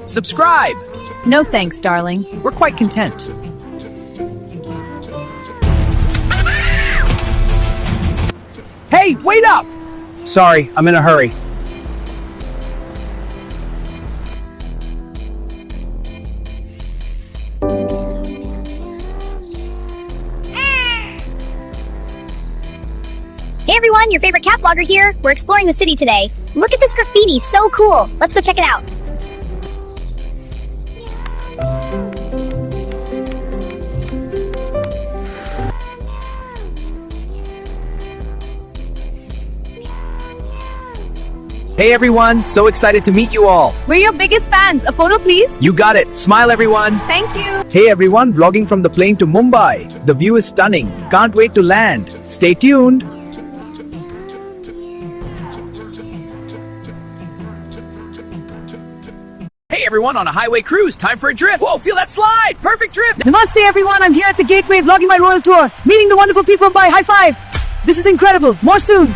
Subscribe! No thanks, darling. We're quite content. Hey, wait up! Sorry, I'm in a hurry. Hey everyone, your favorite cat vlogger here. We're exploring the city today. Look at this graffiti, so cool. Let's go check it out. Hey everyone, so excited to meet you all. We're your biggest fans. A photo, please? You got it. Smile everyone. Thank you. Hey everyone, vlogging from the plane to Mumbai. The view is stunning. Can't wait to land. Stay tuned. Hey everyone, on a highway cruise. Time for a drift. Whoa, feel that slide. Perfect drift. Namaste everyone, I'm here at the Gateway vlogging my royal tour, meeting the wonderful people by High Five. This is incredible. More soon.